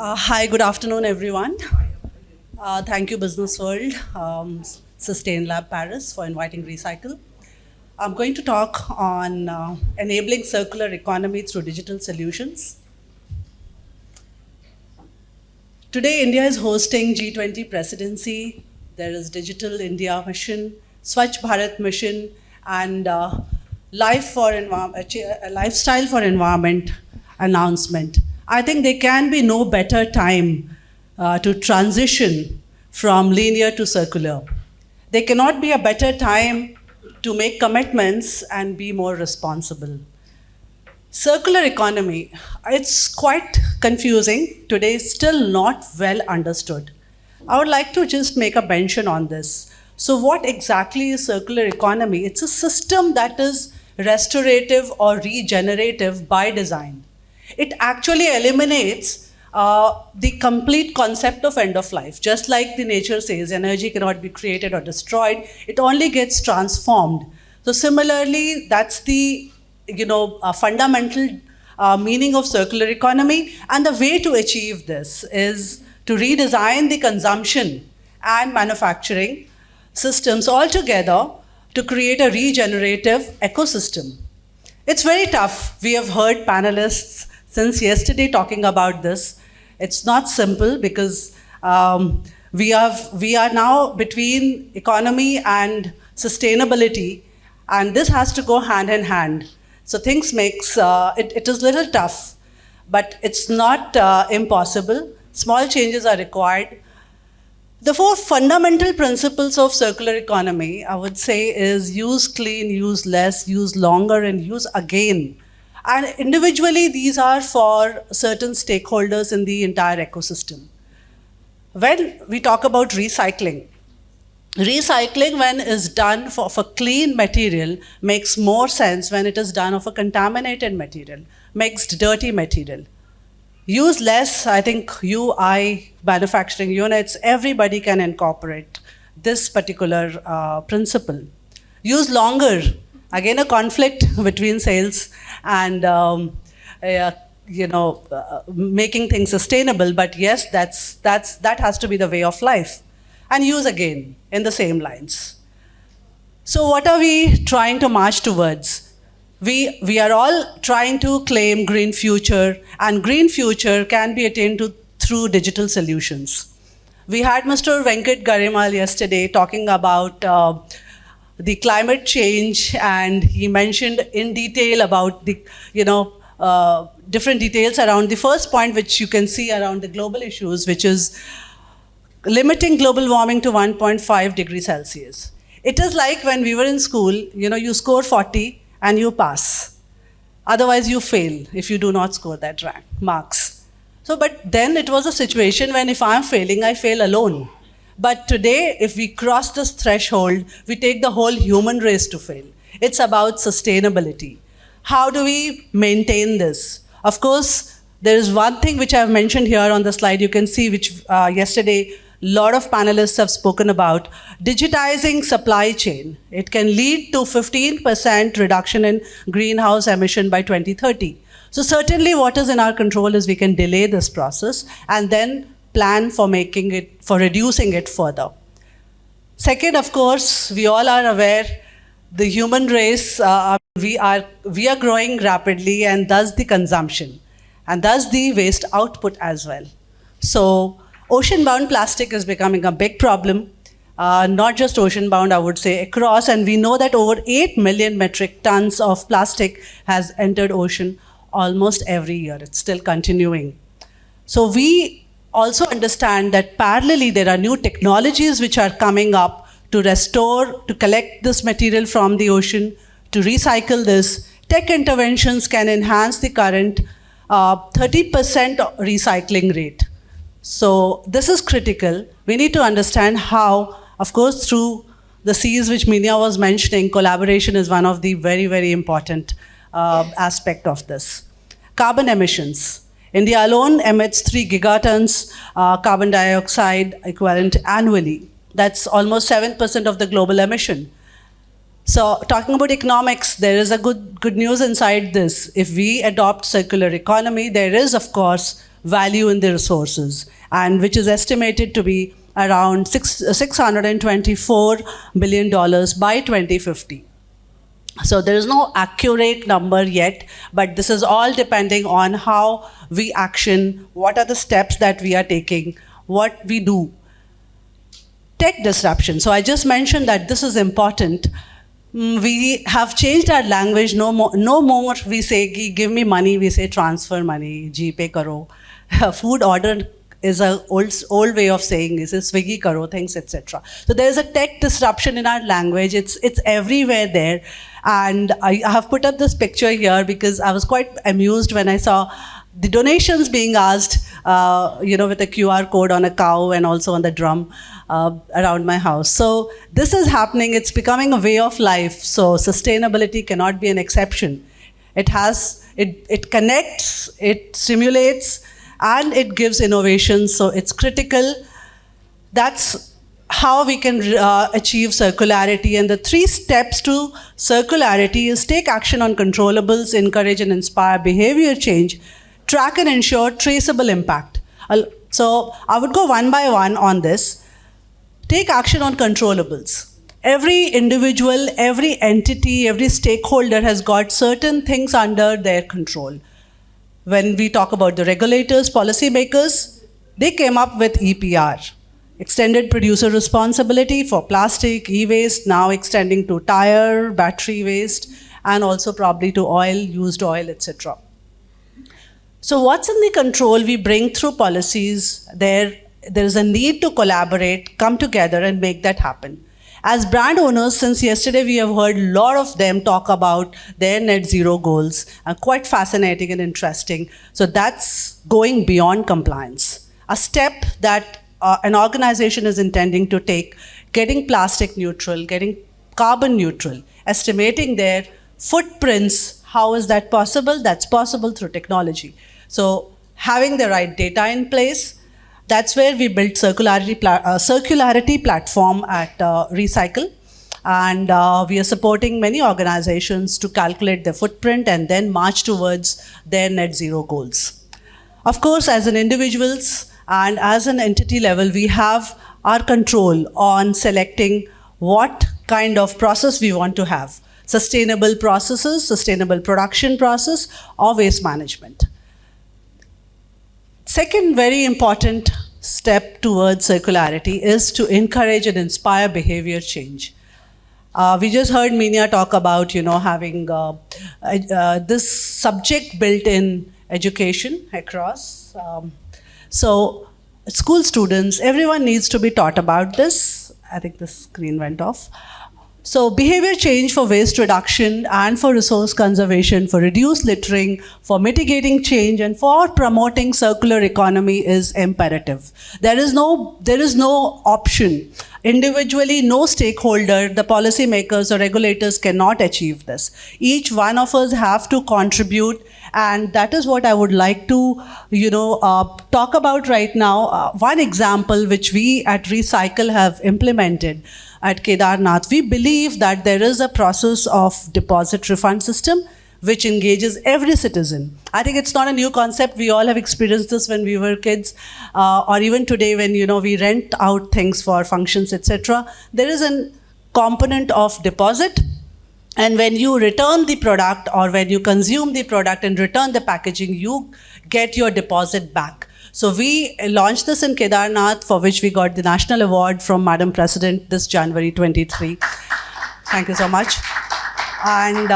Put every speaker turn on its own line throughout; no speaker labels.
Hi, good afternoon, everyone. Thank you, Business World, Sustain Lab Paris, for inviting Recykal. I'm going to talk on enabling circular economy through digital solutions. Today, India is hosting G20 presidency. There is Digital India Mission, Swachh Bharat Mission, and Lifestyle for Environment announcement. I think there can be no better time to transition from linear to circular. There cannot be a better time to make commitments and be more responsible. Circular economy, it's quite confusing. Today, still not well understood. I would like to just make a mention on this. So what exactly is circular economy? It's a system that is restorative or regenerative by design. It actually eliminates the complete concept of end of life. Just like the nature says, energy cannot be created or destroyed, it only gets transformed. So similarly, that's the fundamental meaning of circular economy. And the way to achieve this is to redesign the consumption and manufacturing systems altogether to create a regenerative ecosystem. It's very tough. We have heard panelists since yesterday talking about this. It's not simple because we are now between economy and sustainability, and this has to go hand in hand. So things makes, it is a little tough, but it's not impossible. Small changes are required. The four fundamental principles of circular economy, I would say, is use clean, use less, use longer, and use again. And individually, these are for certain stakeholders in the entire ecosystem. When we talk about recycling, when is done for clean material makes more sense when it is done of a contaminated material, mixed dirty material. Use less, I think manufacturing units, everybody can incorporate this particular principle. Use longer, again a conflict between sales and making things sustainable, but yes, that has to be the way of life. And use again in the same lines. So what are we trying to march towards? We are all trying to claim green future, and green future can be attained through digital solutions. We had Mr. Venkat Garimal yesterday talking about the climate change, and he mentioned in detail about the different details around the first point, which you can see around the global issues, which is limiting global warming to 1.5 degrees Celsius. It is like when we were in school, you score 40 and you pass. Otherwise you fail if you do not score that marks. So, but then it was a situation when if I'm failing, I fail alone. But today, if we cross this threshold, we take the whole human race to fail. It's about sustainability. How do we maintain this? Of course, there is one thing which I've mentioned here on the slide, you can see, which yesterday, a lot of panelists have spoken about, digitizing supply chain. It can lead to 15% reduction in greenhouse emission by 2030. So certainly what is in our control is we can delay this process and then plan for reducing it further. Second, of course, we all are aware, the human race, we are growing rapidly, and thus the consumption, and thus the waste output as well. So ocean-bound plastic is becoming a big problem, not just ocean-bound, I would say, across, and we know that over 8 million metric tons of plastic has entered ocean almost every year. It's still continuing. So we also understand that parallelly there are new technologies which are coming up to restore, to collect this material from the ocean, to recycle this. Tech interventions can enhance the current 30% recycling rate. So this is critical. We need to understand how, of course, through the C's which Minya was mentioning, collaboration is one of the very, very important aspect of this. Carbon emissions. India alone emits 3 gigatons carbon dioxide equivalent annually. That's almost 7% of the global emission. So talking about economics, there is a good news inside this. If we adopt circular economy, there is, of course, value in the resources, and which is estimated to be around $624 billion by 2050. So there is no accurate number yet, but this is all depending on how we action, what are the steps that we are taking, what we do. Tech disruption. So I just mentioned that this is important. We have changed our language. No more we say, give me money, we say transfer money, GPay karo. Food order is an old way of saying is Swiggy karo, things, etc. So there is a tech disruption in our language. It's everywhere there. And I have put up this picture here because I was quite amused when I saw the donations being asked, with a QR code on a cow and also on the drum around my house. So this is happening. It's becoming a way of life. So sustainability cannot be an exception. It connects, it stimulates, and it gives innovation. So it's critical. That's how we can achieve circularity. And the 3 steps to circularity is take action on controllables, encourage and inspire behavior change, track and ensure traceable impact. So I would go one by one on this. Take action on controllables. Every individual, every entity, every stakeholder has got certain things under their control. When we talk about the regulators, policymakers, they came up with EPR, extended producer responsibility for plastic, e-waste, now extending to tire, battery waste, and also probably to oil, used oil, etc. So what's in the control we bring through policies, there is a need to collaborate, come together and make that happen. As brand owners, since yesterday we have heard a lot of them talk about their net zero goals, quite fascinating and interesting. So that's going beyond compliance. A step that an organization is intending to take, getting plastic neutral, getting carbon neutral, estimating their footprints. How is that possible? That's possible through technology. So having the right data in place, that's where we built circularity platform at Recykal. And we are supporting many organizations to calculate their footprint and then march towards their net zero goals. Of course, as an individuals and as an entity level, we have our control on selecting what kind of process we want to have. Sustainable processes, sustainable production process, or waste management. Second very important step towards circularity is to encourage and inspire behavior change. We just heard Meena talk about, having this subject built in education across. So school students, everyone needs to be taught about this. I think the screen went off. So behavior change for waste reduction and for resource conservation, for reduced littering, for mitigating change, and for promoting circular economy is imperative. There is no option. Individually, no stakeholder, the policymakers or regulators cannot achieve this. Each one of us have to contribute, and that is what I would like to talk about right now. One example which we at Recykal have implemented at Kedarnath, we believe that there is a process of deposit refund system which engages every citizen. I think it's not a new concept. We all have experienced this when we were kids, or even today when we rent out things for functions, etc. There is a component of deposit, and when you return the product or when you consume the product and return the packaging, you get your deposit back. So we launched this in Kedarnath, for which we got the National Award from Madam President this January 23. Thank you so much. And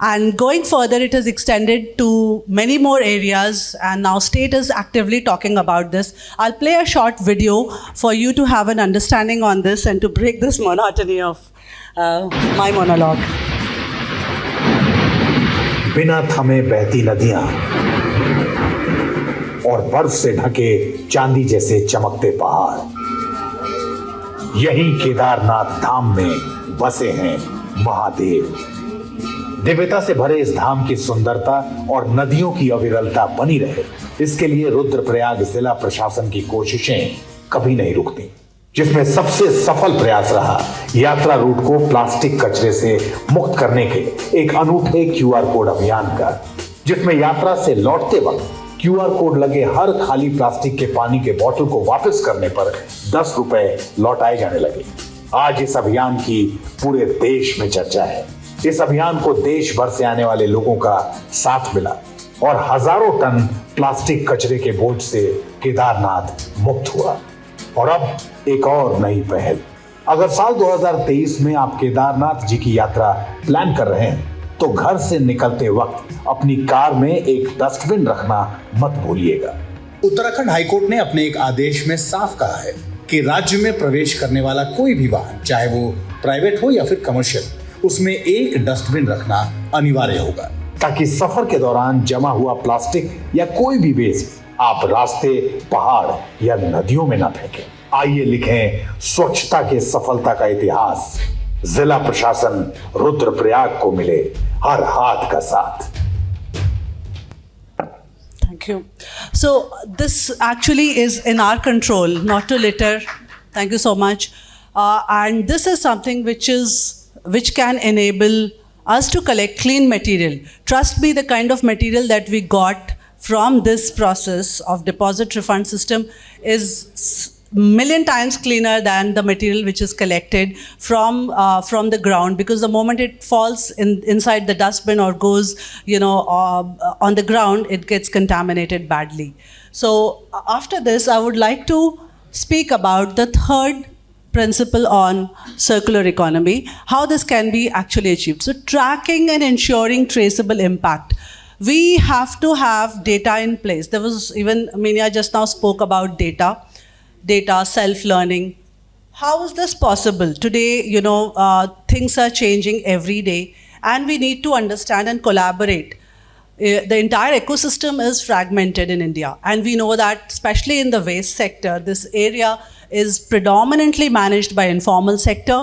and going further, it is extended to many more areas, and now state is actively talking about this. I'll play a short video for you to have an understanding on this and to break this monotony of my monologue.
बिना थमे बहती नदियां और बर्फ से ढके चांदी जैसे चमकते पहाड़, यही केदारनाथ धाम में बसे हैं महादेव। दिव्यता से भरे इस धाम की सुंदरता और नदियों की अविरलता बनी रहे, इसके लिए रुद्रप्रयाग जिला प्रशासन की कोशिशें कभी नहीं रुकती, जिसमें सबसे सफल प्रयास रहा यात्रा रूट को प्लास्टिक कचरे से मुक्त करने के एक अनूठे क्यूआर कोड अभियान का, जिसमें यात्रा से लौटते वक्त क्यूआर कोड लगे हर खाली प्लास्टिक के पानी के बोतल को वापस करने पर 10 रुपए लौटाए जाने लगे। आज इस अभियान की पूरे देश में चर्चा है। इस अभियान को देश भर से आने वाले लोगों का साथ मिला और हजारों टन प्लास्टिक कचरे के बोझ से केदारनाथ मुक्त हुआ। और अब एक और नई पहल। अगर साल 2023 में आप केदारनाथ जी की यात्रा प्लान कर रहे हैं तो घर से निकलते वक्त अपनी कार में एक डस्टबिन रखना मत भूलिएगा।
उत्तराखंड हाईकोर्ट ने अपने एक आदेश में साफ कहा है कि राज्य में प्रवेश करने वाला कोई भी वाहन, चाहे वो प्राइवेट हो या फिर कमर्शियल, उसमें एक डस्टबिन रखना अनिवार्य होगा,
ताकि सफर के दौरान जमा हुआ प्लास्टिक या कोई भी वेस्ट आप रास्ते, पहाड़ या नदियों में न फेंकें। आइए लिखें स्वच्छता के सफलता का इतिहास। जिला प्रशासन रुद्रप्रयाग को मिले हर हाथ का साथ।
Thank you. So this actually is in our control, not to litter. Thank you so much. And this is something which can enable us to collect clean material. Trust me, the kind of material that we got from this process of deposit refund system is million times cleaner than the material which is collected from the ground, because the moment it falls inside the dustbin or goes on the ground, it gets contaminated badly. So after this, I would like to speak about the third principle on circular economy, how this can be actually achieved. So tracking and ensuring traceable impact. We have to have data in place. There was even Minya just now spoke about data, self-learning. How is this possible? Today, things are changing every day, and we need to understand and collaborate. The entire ecosystem is fragmented in India, and we know that especially in the waste sector, this area is predominantly managed by informal sector.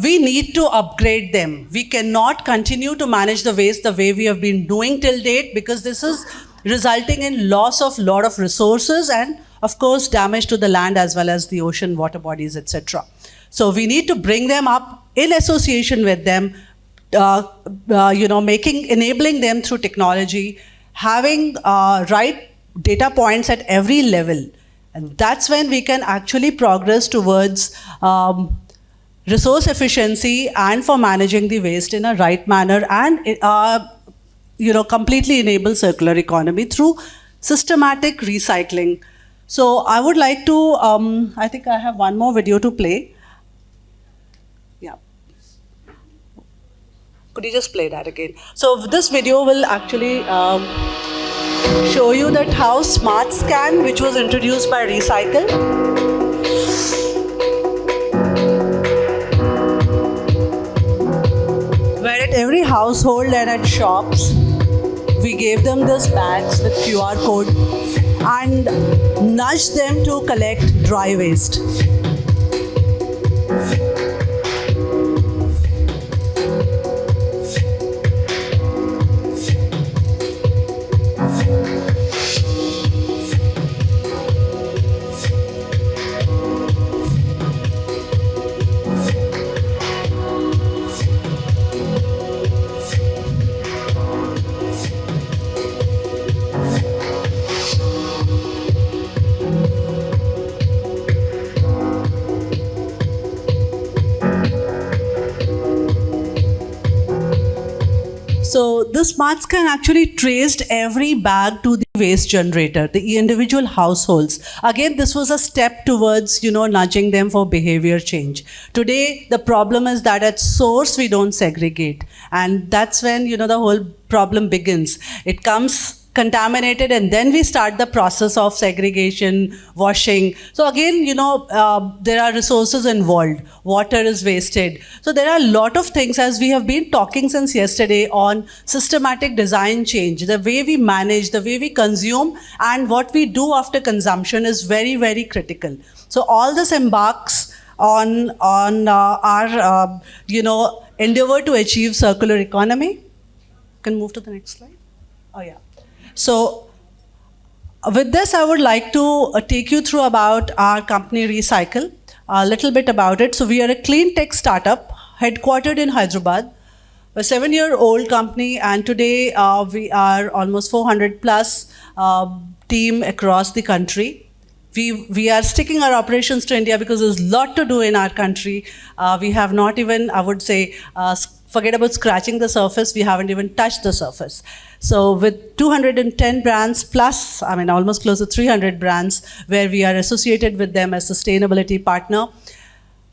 We need to upgrade them. We cannot continue to manage the waste the way we have been doing till date, because this is resulting in loss of lot of resources and of course damage to the land as well as the ocean, water bodies, etc. So we need to bring them up in association with them, enabling them through technology, having right data points at every level. And that's when we can actually progress towards resource efficiency and for managing the waste in a right manner, and completely enable circular economy through systematic recycling. So I would like to, I think I have one more video to play. Yeah. Could you just play that again? So this video will actually show you that how Smart Scan, which was introduced by Recykal, where at every household and at shops, we gave them this badge with QR code and nudged them to collect dry waste. So this Smart Scan actually traced every bag to the waste generator, the individual households. Again, this was a step towards, nudging them for behavior change. Today, the problem is that at source, we don't segregate. And that's when, the whole problem begins. It comes contaminated, and then we start the process of segregation, washing. So again, there are resources involved. Water is wasted. So there are a lot of things, as we have been talking since yesterday, on systematic design change. The way we manage, the way we consume, and what we do after consumption is very, very critical. So all this embarks on our endeavor to achieve circular economy. You can move to the next slide. Oh yeah. So with this, I would like to take you through about our company Recykal, a little bit about it. So we are a clean tech startup headquartered in Hyderabad. a 7-year-old company, and today we are almost 400 plus team across the country. We are sticking our operations to India because there's a lot to do in our country. We have not even, I would say, forget about scratching the surface, we haven't even touched the surface. So with 210 brands plus, I mean almost close to 300 brands where we are associated with them as sustainability partner.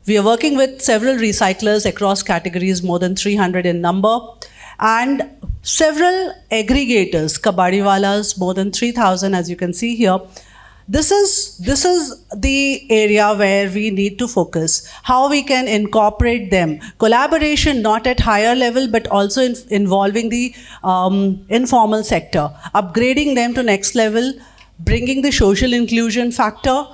We are working with several recyclers across categories, more than 300 in number, and several aggregators, kabadiwalas, more than 3,000 as you can see here. This is the area where we need to focus, how we can incorporate them. Collaboration not at higher level, but also involving the informal sector, upgrading them to next level, bringing the social inclusion factor,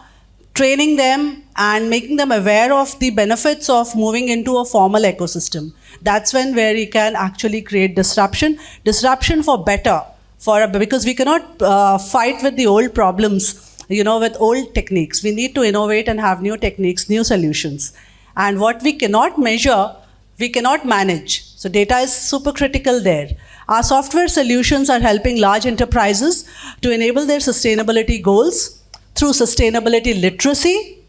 training them and making them aware of the benefits of moving into a formal ecosystem. That's where we can actually create disruption for better, because we cannot fight with the old problems, with old techniques. We need to innovate and have new techniques, new solutions. And what we cannot measure, we cannot manage. So data is super critical there. Our software solutions are helping large enterprises to enable their sustainability goals through sustainability literacy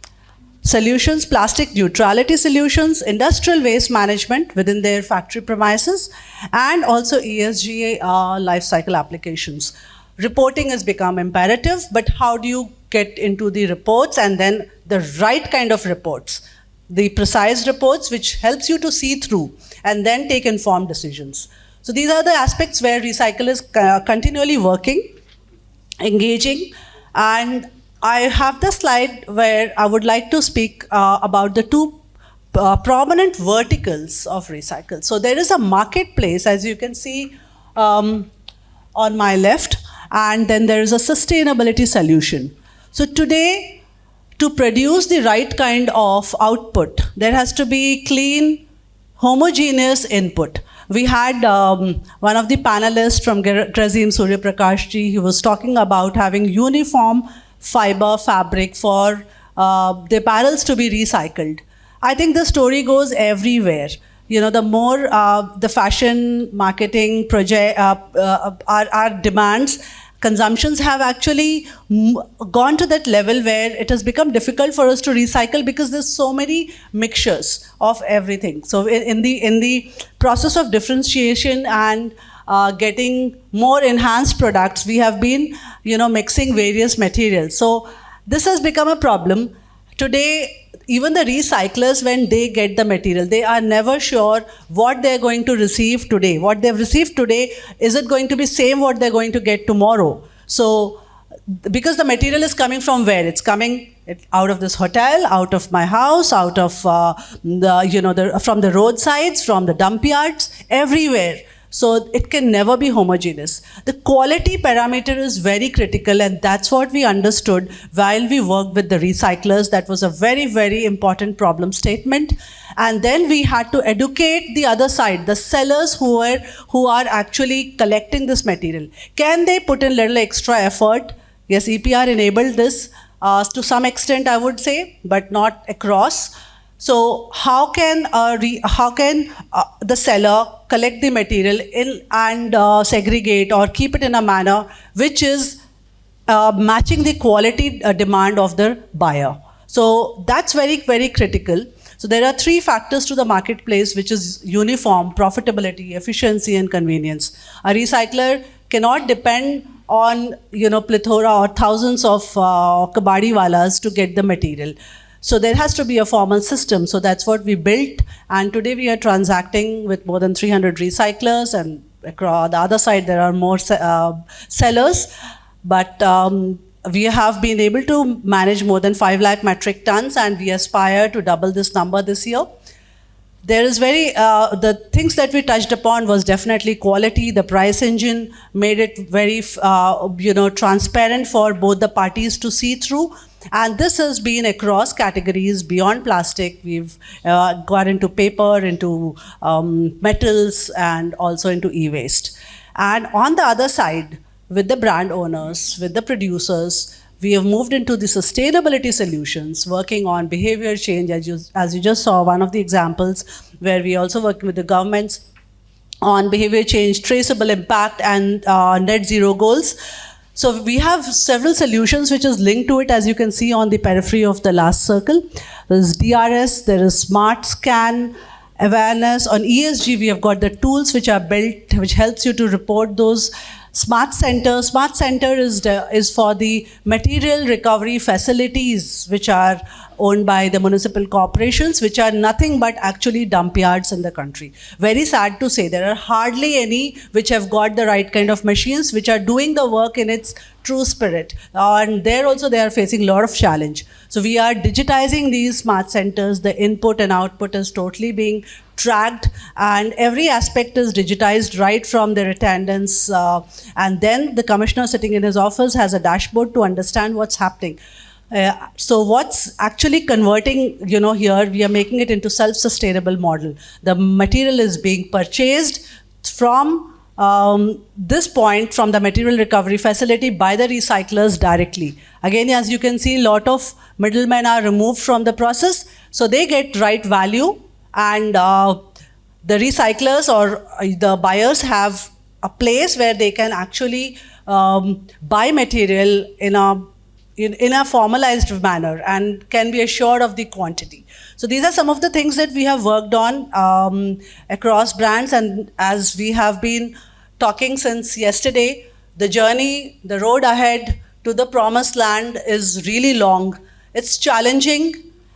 solutions, plastic neutrality solutions, industrial waste management within their factory premises, and also ESG life cycle applications. Reporting has become imperative, but how do you get into the reports and then the right kind of reports? The precise reports which helps you to see through and then take informed decisions. So these are the aspects where Recykal is continually working, engaging, and I have the slide where I would like to speak about the two prominent verticals of Recykal. So there is a marketplace, as you can see on my left, and then there is a sustainability solution. So today, to produce the right kind of output, there has to be clean, homogeneous input. We had one of the panelists from Grazim Surya Prakash ji, he was talking about having uniform fiber fabric for the apparels to be recycled. I think the story goes everywhere. The more the fashion marketing project, our demands, consumptions have actually gone to that level where it has become difficult for us to recycle because there's so many mixtures of everything. So in the process of differentiation and getting more enhanced products, we have been mixing various materials. So this has become a problem. Today, even the recyclers, when they get the material, they are never sure what they're going to receive today. What they've received today, is it going to be same what they're going to get tomorrow? So, because the material is coming from where? It's coming out of this hotel, out of my house, out of from the roadsides, from the dump yards, everywhere. So it can never be homogeneous. The quality parameter is very critical, and that's what we understood while we worked with the recyclers. That was a very, very important problem statement. And then we had to educate the other side, the sellers who are actually collecting this material. Can they put in little extra effort? Yes, EPR enabled this to some extent, I would say, but not across. So how can the seller collect the material and segregate or keep it in a manner which is matching the quality demand of the buyer? So that's very, very critical. So there are three factors to the marketplace, which is uniform, profitability, efficiency, and convenience. A recycler cannot depend on plethora or thousands of kabadiwalas to get the material. So there has to be a formal system. So that's what we built. And today we are transacting with more than 300 recyclers, and across the other side there are more sellers. But we have been able to manage more than 5 lakh metric tons, and we aspire to double this number this year. There is the things that we touched upon was definitely quality. The price engine made it very, transparent for both the parties to see through. And this has been across categories beyond plastic. We've got into paper, into metals, and also into e-waste. And on the other side, with the brand owners, with the producers, we have moved into the sustainability solutions, working on behavior change, as you just saw, one of the examples where we also work with the governments on behavior change, traceable impact, and net zero goals. So we have several solutions which is linked to it, as you can see on the periphery of the last circle. There's DRS, there is Smart Scan, awareness. On ESG, we have got the tools which are built, which helps you to report those. Smart Center is for the material recovery facilities which are owned by the municipal corporations, which are nothing but actually dump yards in the country. Very sad to say, there are hardly any which have got the right kind of machines which are doing the work in its true spirit. And there also they are facing a lot of challenge. So we are digitizing these smart centers. The input and output is totally being tracked, and every aspect is digitized right from their attendance. And then the commissioner sitting in his office has a dashboard to understand what's happening. So what's actually converting, here we are making it into self-sustainable model. The material is being purchased from this point, from the material recovery facility by the recyclers directly. Again, as you can see, a lot of middlemen are removed from the process, so they get right value, and the recyclers or the buyers have a place where they can actually buy material in a formalized manner and can be assured of the quantity. So these are some of the things that we have worked on across brands, and as we have been talking since yesterday, the journey, the road ahead to the promised land is really long. It's challenging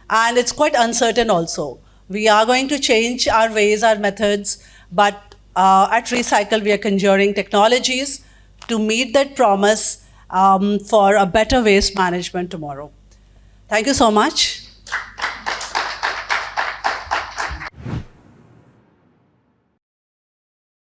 and it's quite uncertain also. We are going to change our ways, our methods, but at Recykal we are conjuring technologies to meet that promise for a better waste management tomorrow. Thank you so much.